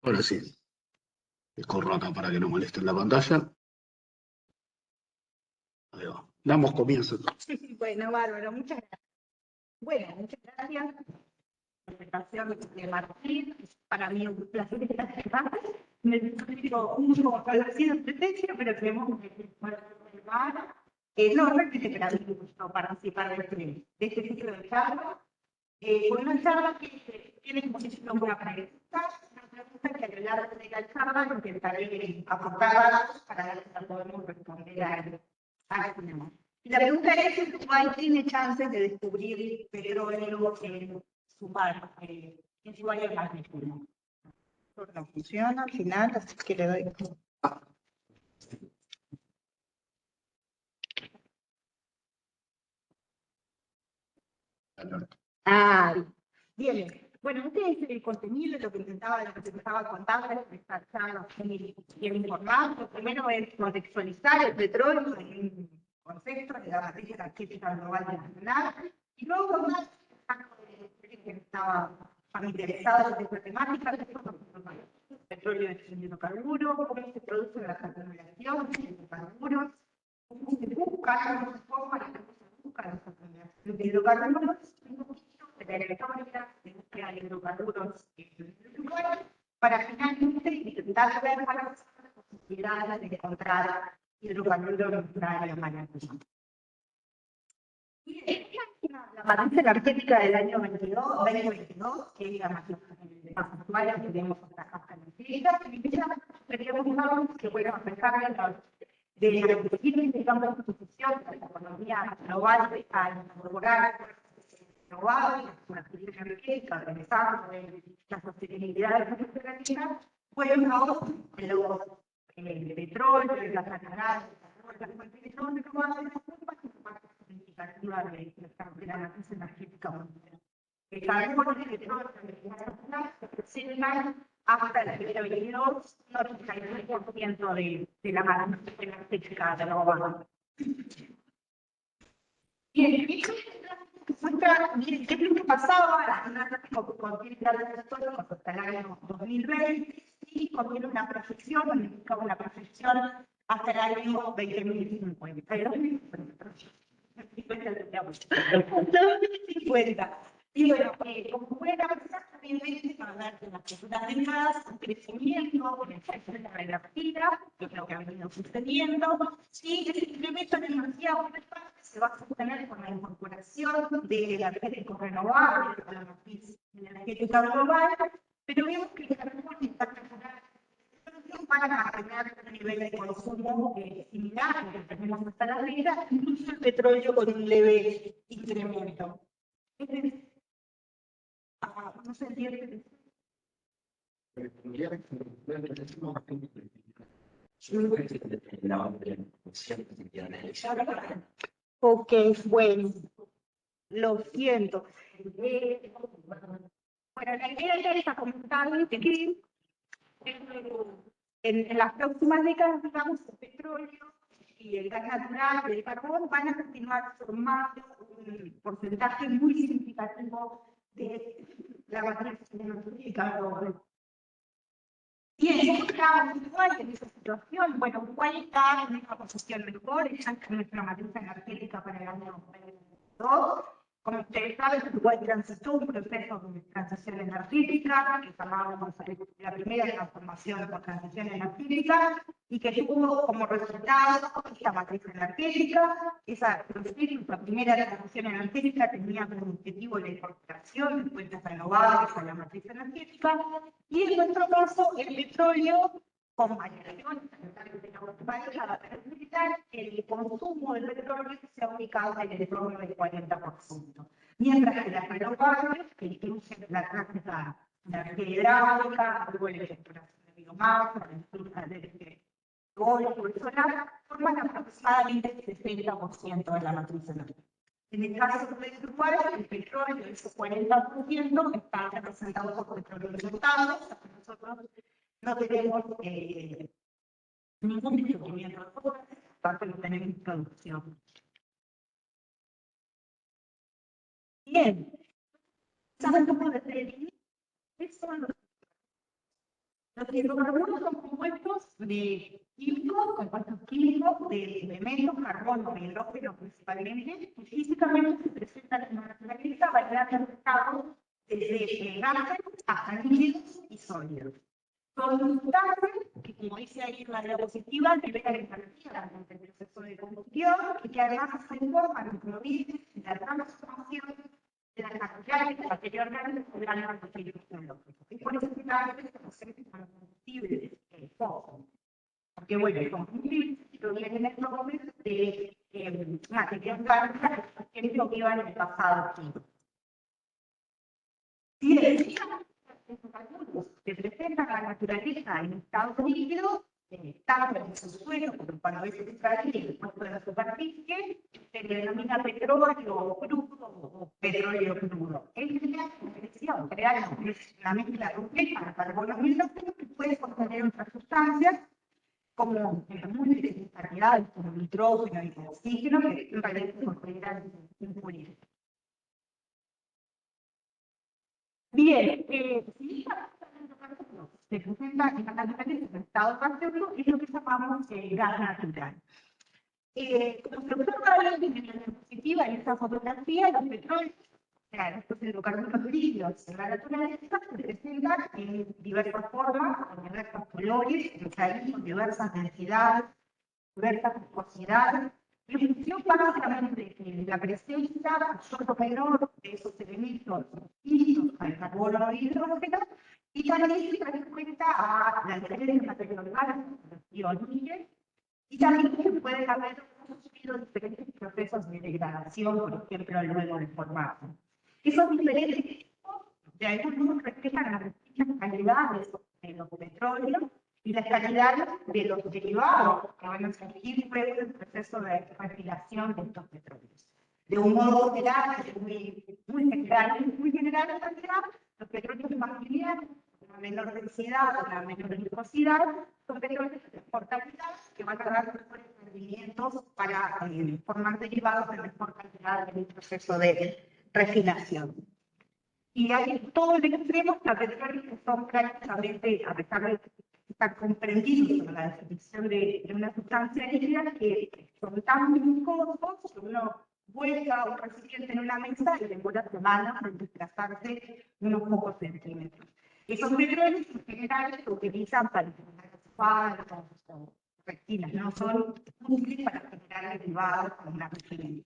Ahora sí, te corro acá para que no molesten la pantalla. Ahí va. Damos comienzo. Bueno, bárbaro, muchas gracias. Bueno, muchas gracias por la presentación de Martín. Para mí es un placer estar acá. Necesito mucho conocido en presencia, pero creemos que poder participar. No, realmente para mí gusto participar de este ciclo de charlas. Fue una charla que tiene como título una pregunta que a lo largo de la charla intentaré aportar datos para ver si podemos responder a tema. Y la pregunta es si Uruguay tiene chances de descubrir petróleo en su mar, en su área marítima. No funciona al final, así que le doy. Ah, bien. Bueno, este es el contenido de lo que intentaba contarles, esta charla bien informada. Primero es contextualizar el petróleo en un concepto de la matriz energética global y nacional, y luego más que estaba familiarizado con esta temática, el petróleo es un hidrocarburo, cómo se produce la acumulación de hidrocarburos, cómo se busca, cómo se forma la acumulación de hidrocarburos, de la electrónica, de búsqueda de hidrocarburos para finalmente intentar ver las posibilidades de encontrar hidrocarburos en nuestra área marítima. La matriz energética del año 2022, que es la matriz actual que tenemos acá en Argentina, queríamos que fuera a pesar de la posible campo de posición de la economía global a incorporar renovables, la actividad energética, el desarrollo, la sostenibilidad de la energética, bueno, el petróleo, el gas natural, las fuentes de renovables, significativa de la matriz energética mundial. El carbono y el petróleo se representan hasta el 2022 un 93% de la matriz energética global. Bien, ¿qué es lo que pasaba? Contiene datos históricos hasta el año 2020 y contiene una proyección hasta el año 2050. 2050. Y bueno, como pueden apreciar, obviamente, para ver en las futuras décadas, un crecimiento en el sector de la energía, que es lo que ha venido sucediendo, y el incremento en energía se va a sostener con la incorporación de energéticos renovables a la matriz energética global, pero vemos que el carbono está para mantener un nivel de consumo similar al que tenemos hasta la vida, incluso el petróleo con un leve incremento. No se entiende. Ok, bueno, lo siento. Bueno, la idea era comentar que en las próximas décadas, digamos, el petróleo y el gas natural y el carbón van a continuar formando un porcentaje muy significativo de la matriz energética global. Bien, ¿cómo está Uruguay en esa situación? Bueno, Uruguay está en una posición mejor, ya que nuestra matriz energética para el año 2022. Como ustedes saben, Uruguay transitó un proceso de transición energética, que llamábamos la primera transformación por transición energética, y que tuvo como resultado esta matriz energética. Esa primera transición energética tenía como objetivo la incorporación de fuentes renovables a la matriz energética, y en nuestro caso, el petróleo, con variaciones el consumo del petróleo se ha ubicado en el entorno del 40%. Mientras que las renovables, que incluyen la práctica de energía hidráulica, luego la exploración de biomasa, la industria de eólico y solar, forman aproximadamente el 60% de la matriz energética. En el caso de Uruguay, el petróleo, ese 40%, está representado por petróleo importado. Nosotros no tenemos ningún descubrimiento de cosas, tanto no tenemos producción. Bien, ¿saben cómo definir? ¿Qué son los hidrocarburos son compuestos químicos de elementos, carbono e hidrógeno principalmente, y físicamente se presentan en la naturaleza variados estados desde gases hasta líquidos y sólidos. Son sustancias que, como dice ahí en la diapositiva, liberan energía durante el proceso de combustión y que además se forman en provincias de la transformación de las naturales que anteriormente se dan a los fenómenos biológicos. Y por eso finalmente se proceden como combustibles fósiles. Porque, bueno, el combustible proviene de procesos de material básica que iban en el pasado. Si se presentan a la naturaleza en estado líquido, tanto en el subsuelo como cuando es extraído y después de la superficie, se le denomina petróleo crudo o petróleo crudo. Es crear una mezcla compleja de carbonos y hidrógeno que puede contener otras sustancias como múltiples variedades, como nitrógeno y oxígeno, que en realidad se consideran impures. Bien, si se presenta en la naturaleza en estado gaseoso, es lo que llamamos gas natural. Como se observa en la diapositiva, en esta fotografía, los petróleos, o sea, estos hidrocarburos líquidos en la naturaleza se presentan en diversas formas, con diversos colores, con diversas densidades, diversas viscosidades, y en función básicamente de la presencia mayor o menor de esos elementos distintos al carbono y hidrógeno, y también se da cuenta a la diferencia material orgánica, y origen, y también se pueden haber sufrido diferentes procesos de degradación, por ejemplo, luego de formarse. Esos diferentes tipos, de algún modo, reflejan las distintas calidades de los petróleos y las calidades de los derivados que van a surgir luego del proceso de refinación de estos petróleos. De un modo general, muy general, los petróleos más lineales, con una menor densidad, con una menor viscosidad, son petróleos de mejor calidad que van a dar mejores rendimientos para formar derivados de mejor calidad en el proceso de refinación. Y hay todo el extremo hasta petróleos que son prácticamente, a pesar de estar comprendidos en la definición de una sustancia líquida, que son tan viscosos que uno vuelca un recipiente en una mesa y demora semanas en desplazarse unos pocos centímetros. Esos petróleos en general se utilizan para generar asfaltos o resinas, no son útiles para generar derivados como una refinería.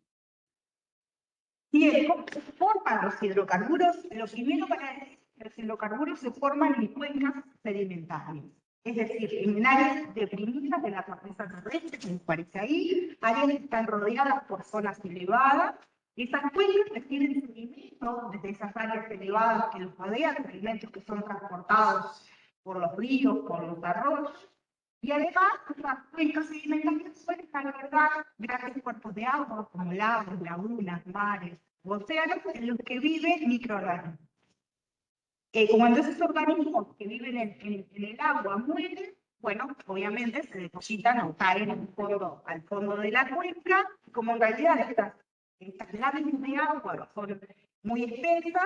Bien, ¿cómo se forman los hidrocarburos? Lo primero para decir que los hidrocarburos se forman en cuencas sedimentarias, es decir, en áreas deprimidas de la corteza terrestre, como aparece ahí, áreas que están rodeadas por zonas elevadas. Esas cuencas reciben sedimentos desde esas áreas elevadas que los rodean, sedimentos que son transportados por los ríos, por los arroyos. Y además, las cuencas sedimentarias suelen albergar grandes cuerpos de agua, como lagos, lagunas, mares, océanos, en los que viven microorganismos. Cuando esos organismos que viven en el agua mueren, bueno, obviamente se depositan o caen al fondo de la cuenca, como en realidad estas láminas de agua son muy espesas,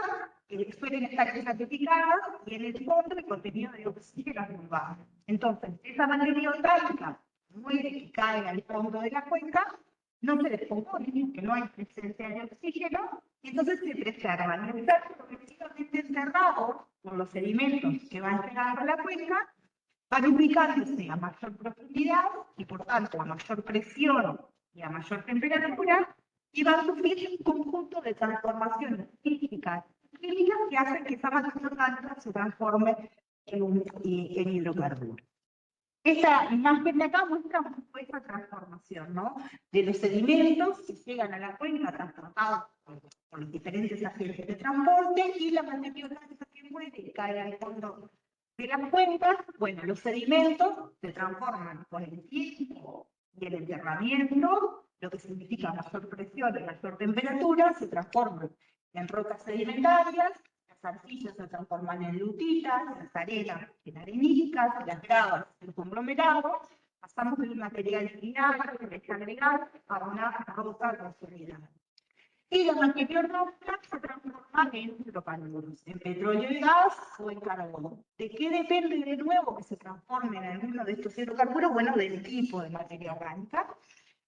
suelen estar desertificadas y en el fondo el contenido de oxígeno es muy bajo. Entonces, esa materia orgánica muere y cae al fondo de la cuenca, no se descompone, que no hay presencia de oxígeno, y entonces se preservan. Al estar progresivamente encerrados por los sedimentos que van llegando a la cuenca, van ubicándose a mayor profundidad y por tanto a mayor presión y a mayor temperatura, y van a sufrir un conjunto de transformaciones físicas y químicas que hacen que esa materia orgánica se transforme en hidrocarburo. Esta imagen de acá muestra esa transformación, ¿no? De los sedimentos que llegan a la cuenca transportados por los diferentes agentes de transporte y la materia orgánica que muere y cae al fondo de las cuencas. Bueno, los sedimentos se transforman con el tiempo y el enterramiento, lo que significa mayor presión y mayor temperatura, se transforman en rocas sedimentarias. Las arcillas se transforman en lutitas, las arenas en areniscas, las gravas en conglomerados, pasamos de un material lineal, desagregado, a una roca consolidada. Y la materia orgánica se transforma en hidrocarburos, en petróleo y gas o en carbón. ¿De qué depende de nuevo que se transforme en alguno de estos hidrocarburos? Bueno, del tipo de materia orgánica.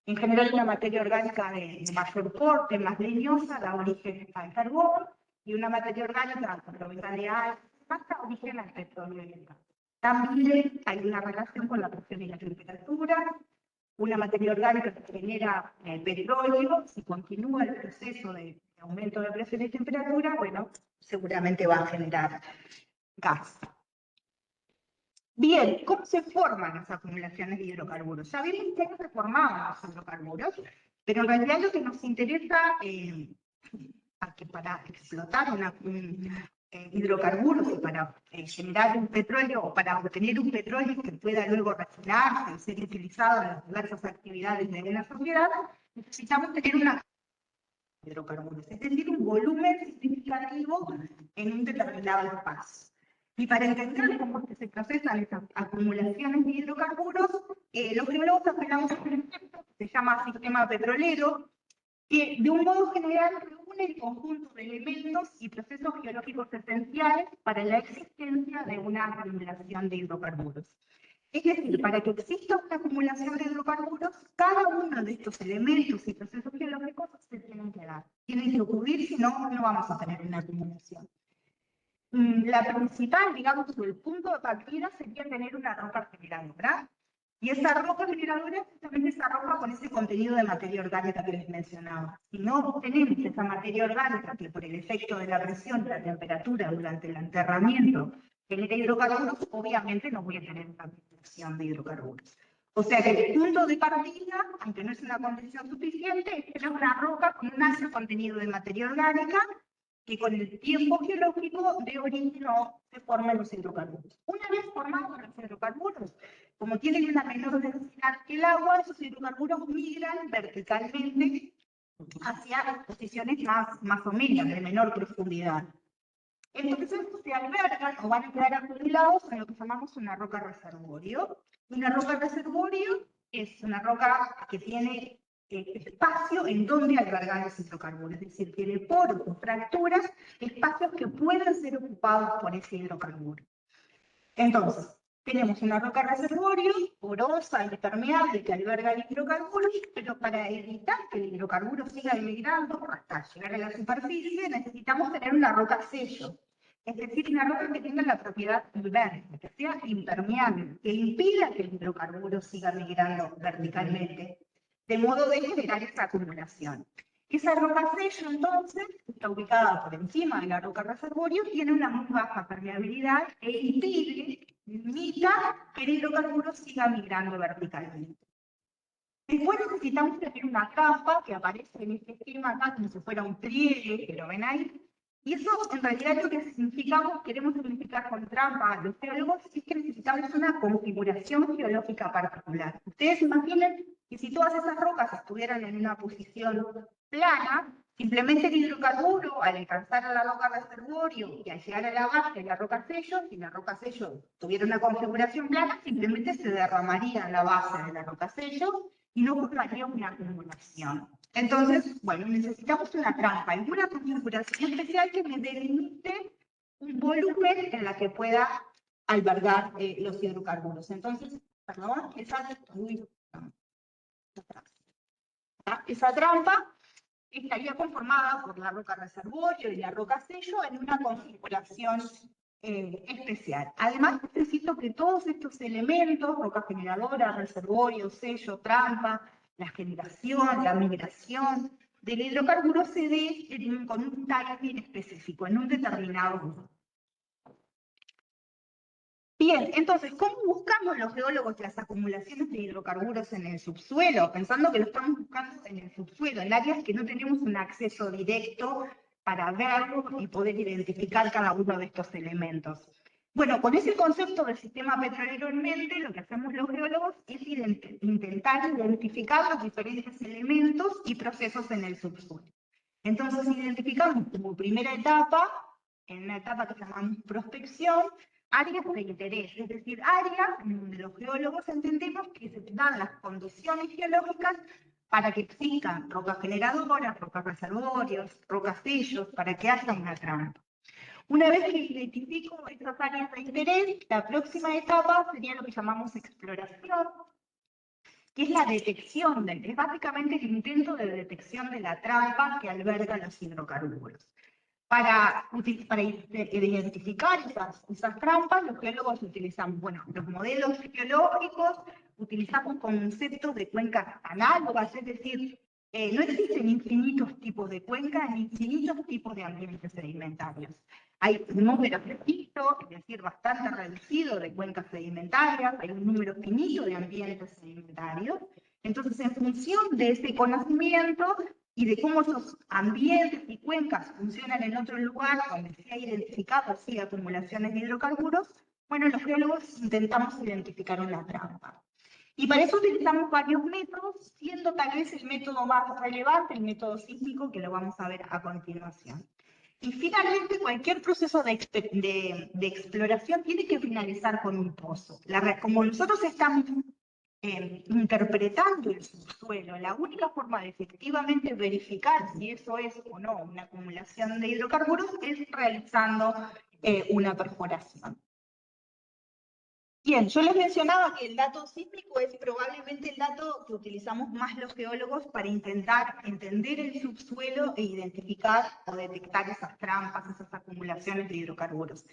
En general, una materia orgánica de mayor porte, más leñosa, da origen al carbón, y una materia orgánica que provenga de aire, da origen al petróleo y al gas. También hay una relación con la presión y la temperatura. Una materia orgánica que genera petróleo, si continúa el proceso de aumento de presión y temperatura, bueno, seguramente va a generar gas. Bien, ¿cómo se forman las acumulaciones de hidrocarburos? Ya vimos cómo se formaban los hidrocarburos, pero en realidad lo que nos interesa para explotar hidrocarburos y para generar un petróleo o para obtener un petróleo que pueda luego refinarse y ser utilizado en las diversas actividades de la sociedad, necesitamos tener una hidrocarburos, es decir, un volumen significativo en un determinado espacio. Y para entender cómo se procesan esas acumulaciones de hidrocarburos, los geólogos apelamos a un concepto que se llama sistema petrolero, que de un modo general reúne el conjunto de elementos y procesos geológicos esenciales para la existencia de una acumulación de hidrocarburos. Es decir, para que exista una acumulación de hidrocarburos, cada uno de estos elementos y procesos geológicos se tienen que dar. Tienen que ocurrir, si no, no vamos a tener una acumulación. La principal, digamos, el punto de partida sería tener una roca generadora. Y esa roca generadora es justamente esa roca con ese contenido de materia orgánica que les mencionaba. Si no obtenemos esa materia orgánica que por el efecto de la presión y la temperatura durante el enterramiento genera hidrocarburos, obviamente no voy a tener una acumulación de hidrocarburos. O sea que el punto de partida, aunque no es una condición suficiente, es tener una roca con un alto contenido de materia orgánica que con el tiempo geológico de origen no se forman los hidrocarburos. Una vez formados los hidrocarburos, como tienen una menor densidad que el agua, esos hidrocarburos migran verticalmente hacia posiciones más o menos de menor profundidad. Entonces se albergan o van a quedar acumulados en lo que llamamos una roca reservorio. Una roca reservorio es una roca que tiene espacio en donde albergar los hidrocarburos, es decir, tiene poros o fracturas, espacios que pueden ser ocupados por ese hidrocarburo. Entonces, tenemos una roca reservorio, porosa y permeable que alberga el hidrocarburo, pero para evitar que el hidrocarburo siga emigrando hasta llegar a la superficie, necesitamos tener una roca sello. Es decir, una roca que tenga la propiedad inversa, que sea impermeable, que impida que el hidrocarburo siga migrando verticalmente, de modo de generar esa acumulación. Esa roca sello, entonces, está ubicada por encima de la roca reservorio, tiene una muy baja permeabilidad e limita que el hidrocarburo siga migrando verticalmente. Después necesitamos tener una trampa que aparece en este esquema acá como si fuera un pliegue, que lo ven ahí. Y eso en realidad lo que significamos, queremos significar con trampa a los geólogos, es que necesitamos una configuración geológica particular. Ustedes imaginen que si todas esas rocas estuvieran en una posición plana, simplemente el hidrocarburo, al alcanzar a la roca reservorio y al llegar a la base de la roca sello, si la roca sello tuviera una configuración plana, simplemente se derramaría en la base de la roca sello y no formaría una acumulación. Entonces, bueno, necesitamos una trampa, alguna configuración especial que me delimite un volumen en la que pueda albergar los hidrocarburos. Entonces, perdón, esa trampa estaría conformada por la roca reservorio y la roca sello en una configuración especial. Además, necesito que todos estos elementos, roca generadora, reservorio, sello, trampa, la generación, la migración del hidrocarburo se dé con un timing específico, en un determinado momento. Bien, entonces, ¿cómo buscamos los geólogos las acumulaciones de hidrocarburos en el subsuelo? Pensando que lo estamos buscando en el subsuelo, en áreas que no tenemos un acceso directo para verlo y poder identificar cada uno de estos elementos. Bueno, con ese concepto del sistema petrolero en mente, lo que hacemos los geólogos es intentar identificar los diferentes elementos y procesos en el subsuelo. Entonces, identificamos como primera etapa, en una etapa que llamamos prospección, áreas de interés, es decir, áreas donde los geólogos entendemos que se dan las condiciones geológicas para que existan rocas generadoras, rocas reservorios, rocas sellos, para que haya una trampa. Una vez que identifico estas áreas de interés, la próxima etapa sería lo que llamamos exploración, que es la detección, es básicamente el intento de detección de la trampa que alberga los hidrocarburos. Para identificar esas trampas, los geólogos utilizamos, bueno, los modelos geológicos, utilizamos conceptos de cuencas análogas, es decir, no existen infinitos tipos de cuencas ni infinitos tipos de ambientes sedimentarios. Hay un número preciso, es decir, bastante reducido de cuencas sedimentarias, hay un número finito de ambientes sedimentarios. Entonces, en función de ese conocimiento y de cómo esos ambientes y cuencas funcionan en otro lugar donde se ha identificado así acumulaciones de hidrocarburos, bueno, los geólogos intentamos identificar una trampa. Y para eso utilizamos varios métodos, siendo tal vez el método más relevante el método sísmico, que lo vamos a ver a continuación. Y finalmente, cualquier proceso de exploración tiene que finalizar con un pozo. Como nosotros estamos interpretando el subsuelo, la única forma de efectivamente verificar si eso es o no una acumulación de hidrocarburos es realizando una perforación. Bien, yo les mencionaba que el dato sísmico es probablemente el dato que utilizamos más los geólogos para intentar entender el subsuelo e identificar o detectar esas trampas, esas acumulaciones de hidrocarburos.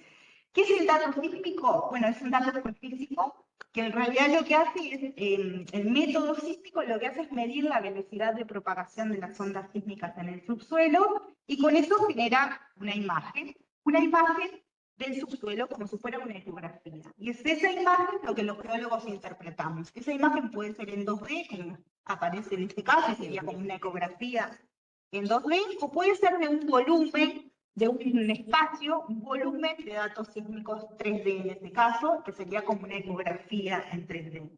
¿Qué es el dato sísmico? Bueno, es un dato físico que en realidad lo que hace es, el método sísmico lo que hace es medir la velocidad de propagación de las ondas sísmicas en el subsuelo y con eso genera una imagen del subsuelo como si fuera una ecografía. Y es esa imagen lo que los geólogos interpretamos. Esa imagen puede ser en 2D, como aparece en este caso, sería como una ecografía en 2D, o puede ser de un volumen, de un espacio, un volumen de datos sísmicos 3D en este caso, que sería como una ecografía en 3D.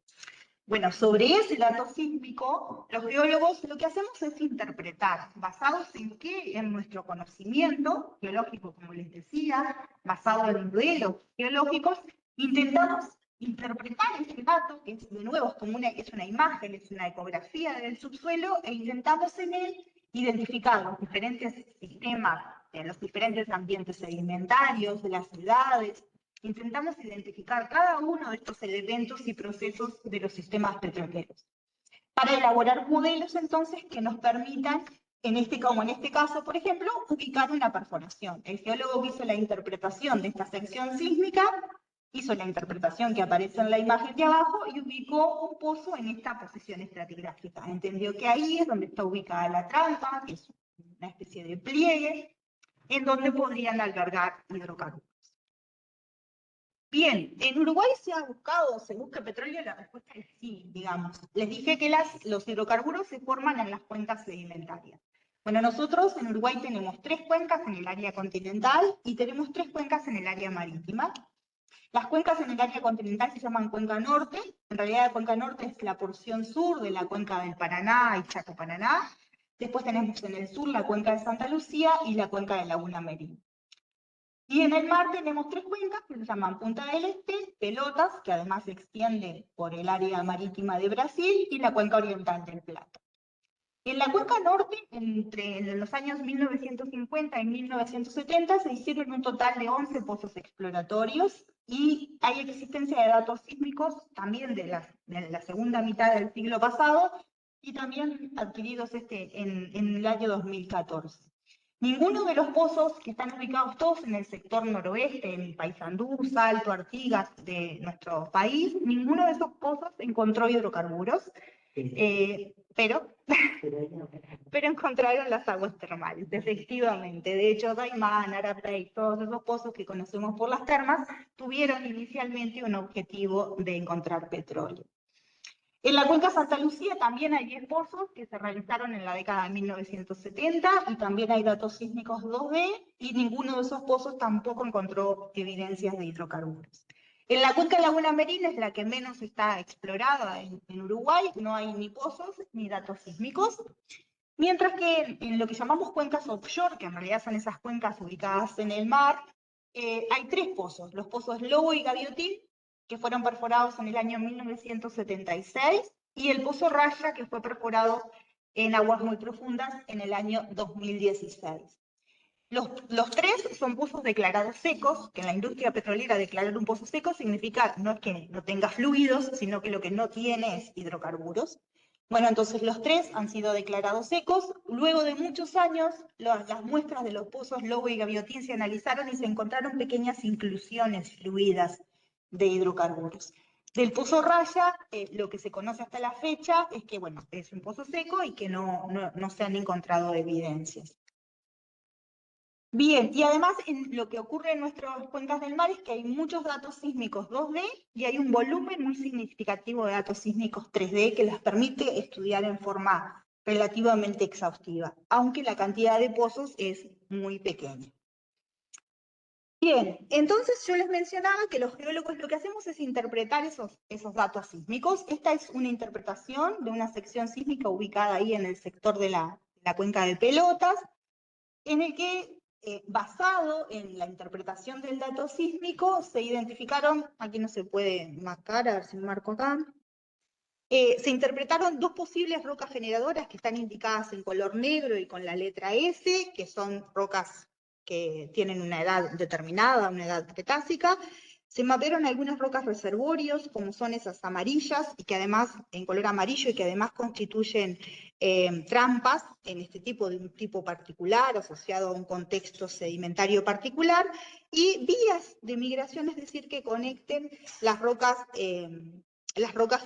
Bueno, sobre ese dato sísmico, los geólogos lo que hacemos es interpretar, basados en qué, en nuestro conocimiento geológico, como les decía, basado en modelos geológicos, intentamos interpretar ese dato, que es, de nuevo es una imagen, es una ecografía del subsuelo, e intentamos en él identificar los diferentes sistemas, los diferentes ambientes sedimentarios, de las edades. Intentamos identificar cada uno de estos elementos y procesos de los sistemas petroleros para elaborar modelos entonces que nos permitan, como en este caso, por ejemplo, ubicar una perforación. El geólogo que hizo la interpretación de esta sección sísmica hizo la interpretación que aparece en la imagen de abajo y ubicó un pozo en esta posición estratigráfica. Entendió que ahí es donde está ubicada la trampa, que es una especie de pliegue, en donde podrían albergar hidrocarburos. Bien, ¿en Uruguay se busca petróleo? La respuesta es sí, digamos. Les dije que los hidrocarburos se forman en las cuencas sedimentarias. Bueno, nosotros en Uruguay tenemos 3 cuencas en el área continental y tenemos 3 cuencas en el área marítima. Las cuencas en el área continental se llaman cuenca norte. En realidad la cuenca norte es la porción sur de la cuenca del Paraná y Chaco Paraná. Después tenemos en el sur la cuenca de Santa Lucía y la cuenca de Laguna Merín. Y en el mar tenemos 3 cuencas que se llaman Punta del Este, Pelotas, que además se extiende por el área marítima de Brasil, y la cuenca oriental del Plata. En la cuenca norte, entre los años 1950 y 1970, se hicieron un total de 11 pozos exploratorios y hay existencia de datos sísmicos también de la segunda mitad del siglo pasado y también adquiridos en el año 2014. Ninguno de los pozos que están ubicados todos en el sector noroeste, en Paysandú, Salto, Artigas de nuestro país, ninguno de esos pozos encontró hidrocarburos, pero encontraron las aguas termales, efectivamente. De hecho, Daymán, Arapey, todos esos pozos que conocemos por las termas, tuvieron inicialmente un objetivo de encontrar petróleo. En la cuenca Santa Lucía también hay 10 pozos que se realizaron en la década de 1970 y también hay datos sísmicos 2D y ninguno de esos pozos tampoco encontró evidencias de hidrocarburos. En la cuenca Laguna Merín es la que menos está explorada en Uruguay, no hay ni pozos ni datos sísmicos, mientras que en lo que llamamos cuencas offshore, que en realidad son esas cuencas ubicadas en el mar, hay 3 pozos, los pozos Lobo y Gaviotín, que fueron perforados en el año 1976, y el pozo Raya, que fue perforado en aguas muy profundas en el año 2016. Los tres son pozos declarados secos, que en la industria petrolera declarar un pozo seco significa no es que no tenga fluidos, sino que lo que no tiene es hidrocarburos. Bueno, entonces los tres han sido declarados secos. Luego de muchos años, las muestras de los pozos Lobo y Gaviotín se analizaron y se encontraron pequeñas inclusiones fluidas de hidrocarburos. Del pozo Raya, lo que se conoce hasta la fecha es que, bueno, es un pozo seco y que no se han encontrado evidencias. Bien, y además lo que ocurre en nuestras cuencas del mar es que hay muchos datos sísmicos 2D y hay un volumen muy significativo de datos sísmicos 3D que les permite estudiar en forma relativamente exhaustiva, aunque la cantidad de pozos es muy pequeña. Bien, entonces yo les mencionaba que los geólogos lo que hacemos es interpretar esos datos sísmicos. Esta es una interpretación de una sección sísmica ubicada ahí en el sector de la cuenca de Pelotas, en el que, basado en la interpretación del dato sísmico, se identificaron, aquí no se puede marcar, a ver si me marco acá, se interpretaron dos posibles rocas generadoras que están indicadas en color negro y con la letra S, que son rocas que tienen una edad determinada, una edad cretácica. Se mapearon algunas rocas reservorios, como son esas amarillas, y que además, en color amarillo, y que además constituyen trampas en este tipo, de un tipo particular, asociado a un contexto sedimentario particular, y vías de migración, es decir, que conecten las rocas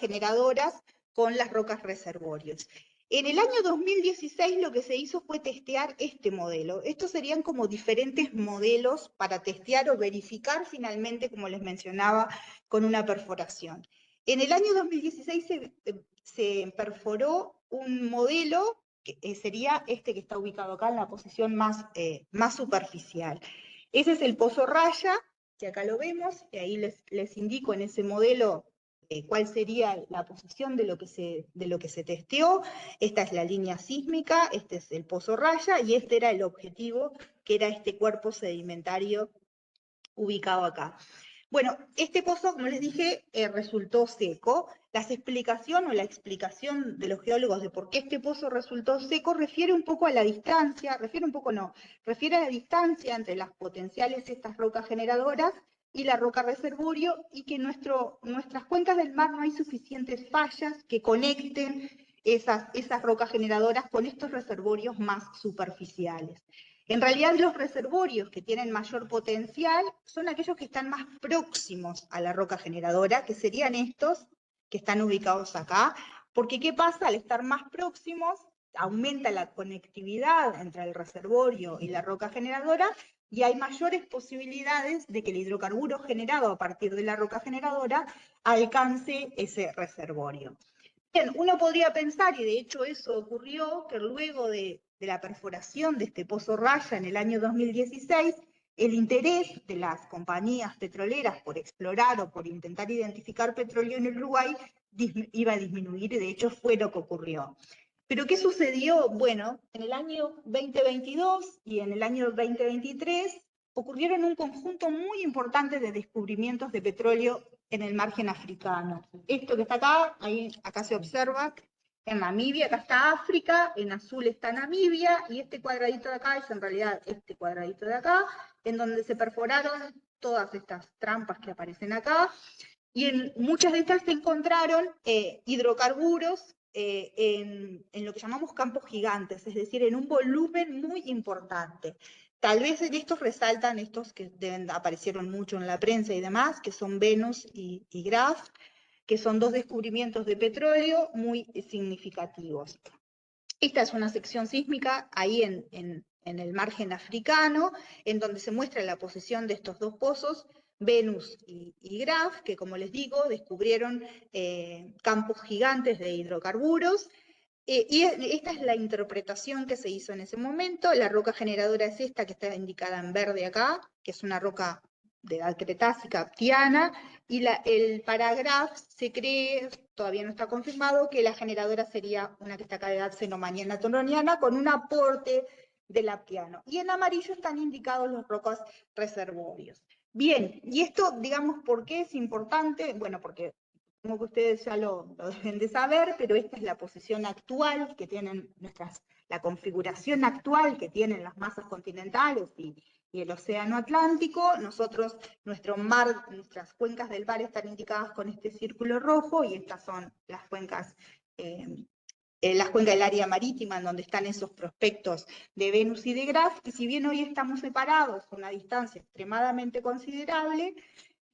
generadoras con las rocas reservorios. En el año 2016 lo que se hizo fue testear este modelo. Estos serían como diferentes modelos para testear o verificar finalmente, como les mencionaba, con una perforación. En el año 2016 se perforó un modelo que sería este que está ubicado acá en la posición más superficial. Ese es el pozo Raya, que acá lo vemos, y ahí les indico en ese modelo cuál sería la posición de lo que se testeó. Esta es la línea sísmica, este es el pozo Raya, y este era el objetivo, que era este cuerpo sedimentario ubicado acá. Bueno, este pozo, como les dije, resultó seco. La explicación de los geólogos de por qué este pozo resultó seco refiere un poco a la distancia, refiere a la distancia entre las potenciales estas rocas generadoras y la roca reservorio, y que en nuestras cuencas del mar no hay suficientes fallas que conecten esas rocas generadoras con estos reservorios más superficiales. En realidad, los reservorios que tienen mayor potencial son aquellos que están más próximos a la roca generadora, que serían estos que están ubicados acá, porque ¿qué pasa? Al estar más próximos, aumenta la conectividad entre el reservorio y la roca generadora, y hay mayores posibilidades de que el hidrocarburo generado a partir de la roca generadora alcance ese reservorio. Bien, uno podría pensar, y de hecho eso ocurrió, que luego de la perforación de este pozo Raya en el año 2016, el interés de las compañías petroleras por explorar o por intentar identificar petróleo en el Uruguay iba a disminuir, y de hecho fue lo que ocurrió. ¿Pero qué sucedió? Bueno, en el año 2022 y en el año 2023 ocurrieron un conjunto muy importante de descubrimientos de petróleo en el margen africano. Esto que está acá, acá se observa en Namibia, acá está África, en azul está Namibia, y este cuadradito de acá es en realidad este cuadradito de acá, en donde se perforaron todas estas trampas que aparecen acá, y en muchas de estas se encontraron hidrocarburos en lo que llamamos campos gigantes, es decir, en un volumen muy importante. Tal vez en estos resaltan estos que aparecieron mucho en la prensa y demás, que son Venus y Graf, que son dos descubrimientos de petróleo muy significativos. Esta es una sección sísmica ahí en el margen africano, en donde se muestra la posición de estos dos pozos, Venus y Graf, que como les digo, descubrieron campos gigantes de hidrocarburos. Y esta es la interpretación que se hizo en ese momento. La roca generadora es esta que está indicada en verde acá, que es una roca de edad cretácica aptiana, y el paragraf se cree, todavía no está confirmado, que la generadora sería una que está acá de edad cenomaniana toroniana, con un aporte del aptiano. Y en amarillo están indicados los rocas reservorios. Bien, y esto, digamos, ¿por qué es importante? Bueno, porque Como que ustedes ya lo deben de saber, pero esta es la posición actual que tienen la configuración actual que tienen las masas continentales y el océano Atlántico. Nosotros, nuestras cuencas del mar están indicadas con este círculo rojo, y estas son las cuencas del área marítima, en donde están esos prospectos de Venus y de Graf, y si bien hoy estamos separados a una distancia extremadamente considerable,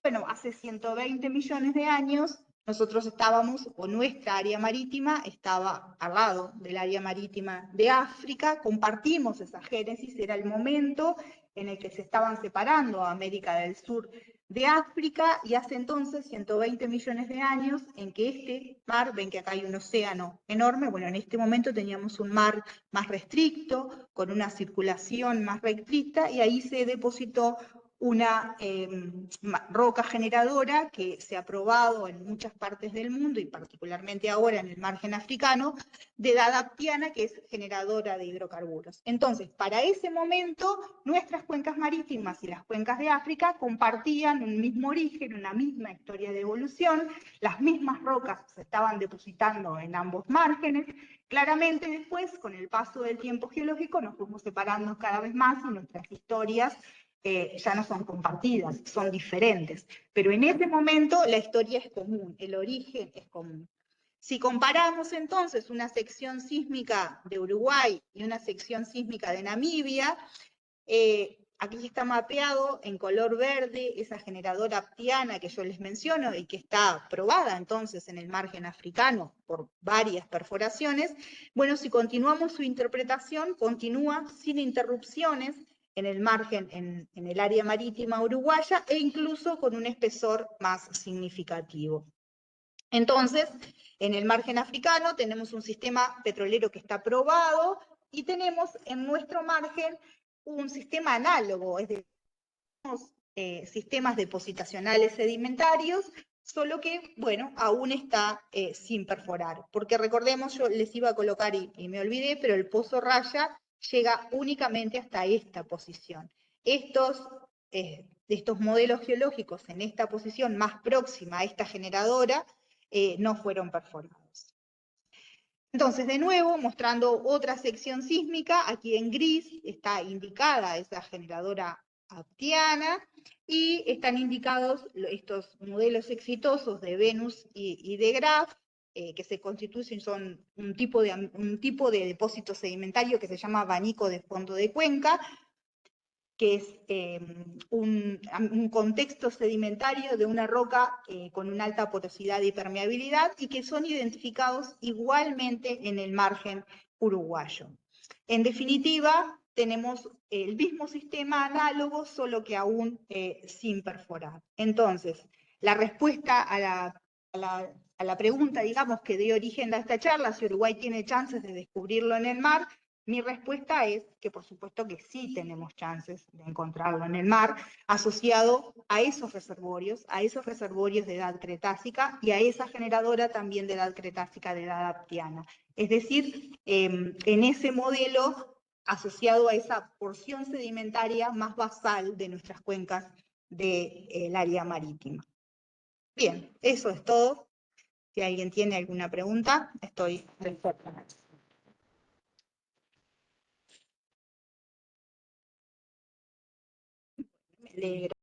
bueno, hace 120 millones de años nosotros estábamos, o nuestra área marítima estaba al lado del área marítima de África, compartimos esa génesis, era el momento en el que se estaban separando a América del Sur de África, y hace entonces 120 millones de años en que este mar, ven que acá hay un océano enorme, bueno, en este momento teníamos un mar más restricto, con una circulación más restricta, y ahí se depositó una roca generadora que se ha probado en muchas partes del mundo, y particularmente ahora en el margen africano, de edad aptiana, que es generadora de hidrocarburos. Entonces, para ese momento, nuestras cuencas marítimas y las cuencas de África compartían un mismo origen, una misma historia de evolución, las mismas rocas se estaban depositando en ambos márgenes. Claramente después, con el paso del tiempo geológico, nos fuimos separando cada vez más, y nuestras historias ya no son compartidas, son diferentes. Pero en ese momento la historia es común, el origen es común. Si comparamos entonces una sección sísmica de Uruguay y una sección sísmica de Namibia, aquí está mapeado en color verde esa generadora aptiana que yo les menciono y que está probada entonces en el margen africano por varias perforaciones. Bueno, si continuamos su interpretación, continúa sin interrupciones en el margen, en el área marítima uruguaya, e incluso con un espesor más significativo. Entonces, en el margen africano tenemos un sistema petrolero que está probado, y tenemos en nuestro margen un sistema análogo, es decir, sistemas depositacionales sedimentarios, solo que, bueno, aún está sin perforar. Porque recordemos, yo les iba a colocar, y me olvidé, pero el pozo Raya llega únicamente hasta esta posición. Estos modelos geológicos en esta posición más próxima a esta generadora no fueron perforados. Entonces, de nuevo, mostrando otra sección sísmica, aquí en gris está indicada esa generadora aptiana, y están indicados estos modelos exitosos de Venus y de Graf, que se constituyen, son un tipo de depósito sedimentario que se llama abanico de fondo de cuenca, que es un contexto sedimentario de una roca con una alta porosidad y permeabilidad, y que son identificados igualmente en el margen uruguayo. En definitiva, tenemos el mismo sistema análogo, solo que aún sin perforar. Entonces, la respuesta a la pregunta, digamos, que dio origen a esta charla, si Uruguay tiene chances de descubrirlo en el mar, mi respuesta es que por supuesto que sí tenemos chances de encontrarlo en el mar, asociado a esos reservorios de edad cretácica, y a esa generadora también de edad cretácica, de edad aptiana. Es decir, en ese modelo asociado a esa porción sedimentaria más basal de nuestras cuencas del área marítima. Bien, eso es todo. Si alguien tiene alguna pregunta, estoy dispuesta. Me alegra.